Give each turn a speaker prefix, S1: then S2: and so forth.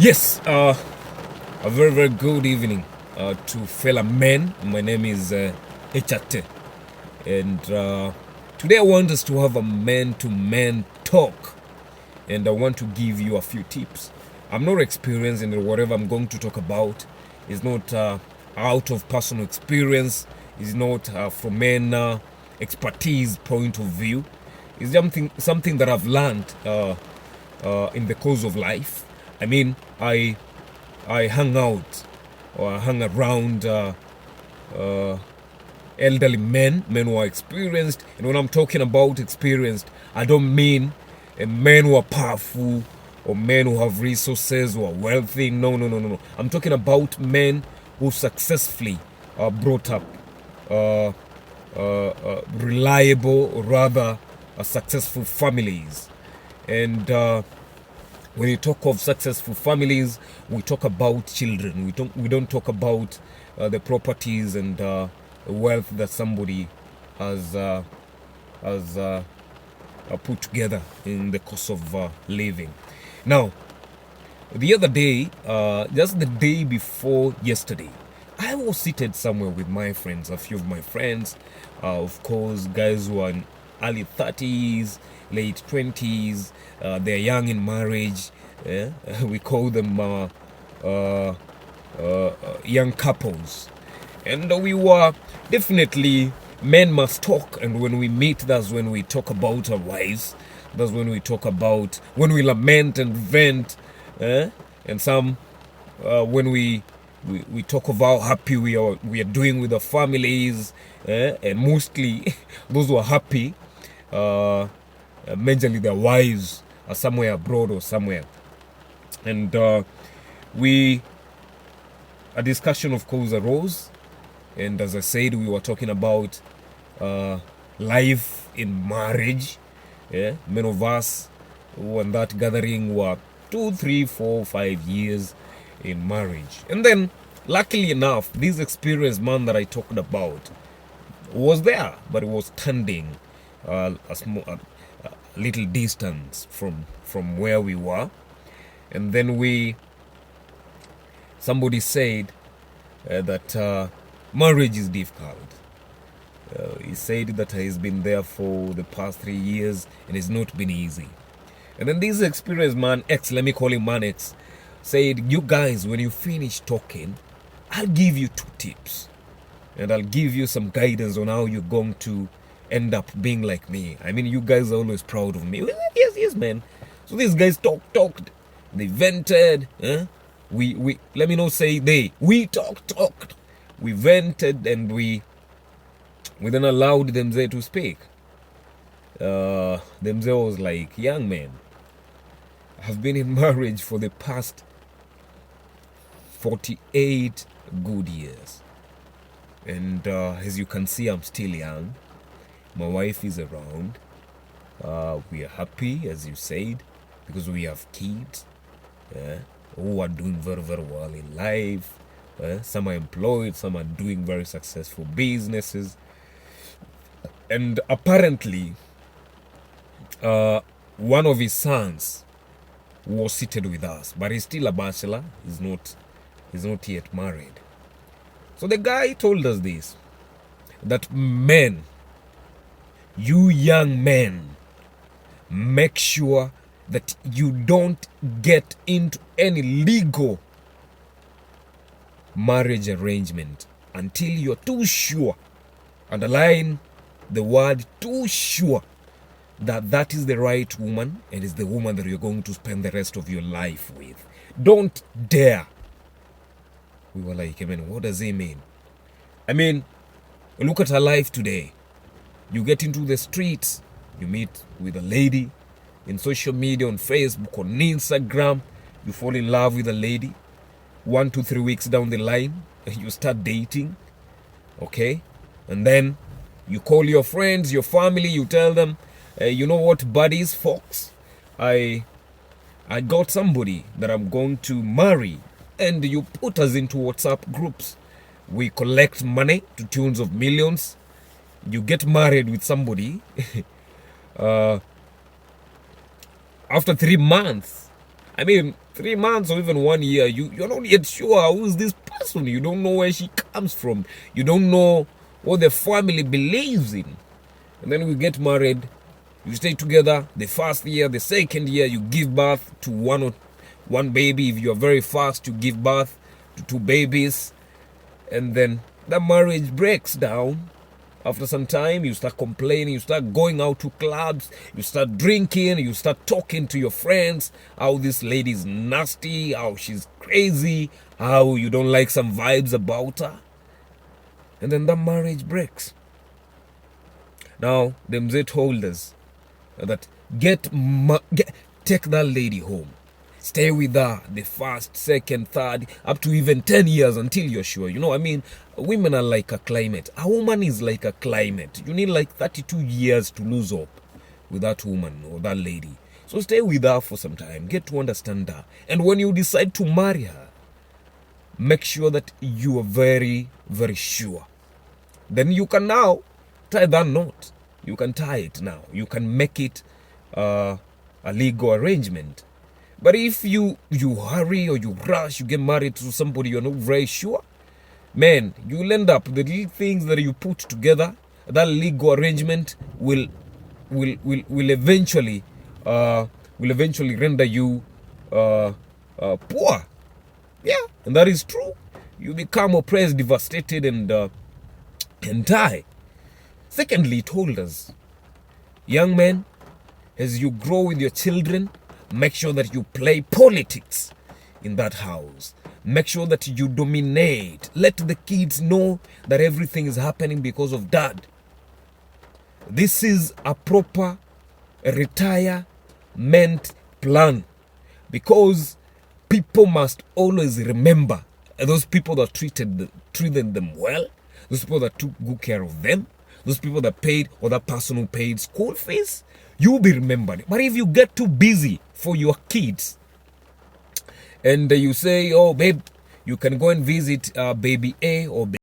S1: Yes, a very, very good evening to fellow men. My name is Echate, and today I want us to have a man-to-man talk, and I want to give you a few tips. I'm not experienced in whatever I'm going to talk about. It's not out of personal experience. It's not from an expertise point of view. It's something that I've learned in the course of life. I mean, I hung out or I hung around elderly men who are experienced. And when I'm talking about experienced, I don't mean men who are powerful or men who have resources or are wealthy. No. I'm talking about men who successfully brought up reliable or rather successful families. And when you talk of successful families, we talk about children. We don't talk about the properties and the wealth that somebody has put together in the course of living. Now, the other day, just the day before yesterday, I was seated somewhere with my friends, a few of my friends, of course, guys who are in early 30s, late 20s, they're young in marriage. Yeah? We call them young couples. And we were definitely, men must talk. And when we meet, that's when we talk about our wives. That's when we talk about, when we lament and vent. And some, when we talk of how happy we are doing with our families. And mostly, those who are happy, majorly their wives are somewhere abroad or somewhere. And a discussion of course arose, and as I said, we were talking about life in marriage. Many of us who in that gathering were 2, 3, 4, 5 years in marriage. And then luckily enough, this experienced man that I talked about was there, but it was standing a little distance from where we were. And then somebody said that marriage is difficult. He said that he's been there for the past 3 years and it's not been easy. And then this experienced man X, let me call him man X, said, you guys, when you finish talking, I'll give you 2 tips. And I'll give you some guidance on how you're going to end up being like me. I mean, you guys are always proud of me. Yes, man. So these guys talked. They vented. We let me not say they. We talked. We vented and we then allowed them there to speak. Them there was like, young man, I've been in marriage for the past 48 good years. And as you can see, I'm still young. My wife is around. We are happy, as you said, because we have kids who are doing very, very well in life. Some are employed, some are doing very successful businesses. And apparently, one of his sons was seated with us, but he's still a bachelor. He's not yet married. So the guy told us this, that men, you young men, make sure that you don't get into any legal marriage arrangement until you're too sure, underline the word too sure, that is the right woman and is the woman that you're going to spend the rest of your life with. Don't dare. We were like, I mean, what does he mean? I mean, look at our life today. You get into the streets, you meet with a lady in social media, on Facebook, on Instagram, you fall in love with a lady. 1 to 3 weeks down the line, you start dating, okay? And then you call your friends, your family, you tell them, you know what, buddies, folks, I got somebody that I'm going to marry. And you put us into WhatsApp groups. We collect money to tunes of millions. You get married with somebody. After 3 months, I mean, 3 months or even 1 year, you're not yet sure who is this person. You don't know where she comes from. You don't know what the family believes in. And then we get married. You stay together the first year, the second year, you give birth to one baby. If you're very fast, you give birth to 2 babies. And then the marriage breaks down. After some time, you start complaining, you start going out to clubs, you start drinking, you start talking to your friends, how this lady is nasty, how she's crazy, how you don't like some vibes about her. And then the marriage breaks. Now, the mzee told us that take that lady home. Stay with her the first, second, third, up to even 10 years until you're sure. You know, I mean, women are like a climate. A woman is like a climate. You need like 32 years to lose hope with that woman or that lady. So stay with her for some time. Get to understand her. And when you decide to marry her, make sure that you are very, very sure. Then you can now tie that knot. You can tie it now. You can make it a legal arrangement. But if you hurry or you rush, you get married to somebody you're not very sure, man, you'll end up the little things that you put together, that legal arrangement will eventually render you poor. Yeah, and that is true. You become oppressed, devastated, and die. Secondly, he told us, young men, as you grow with your children, make sure that you play politics in that house. Make sure that you dominate. Let the kids know that everything is happening because of dad. This is a proper retirement plan, because people must always remember those people that treated them well, those people that took good care of them, those people that paid, or that person who paid school fees. You'll be remembered. But if you get too busy for your kids and you say, oh babe, you can go and visit baby A or baby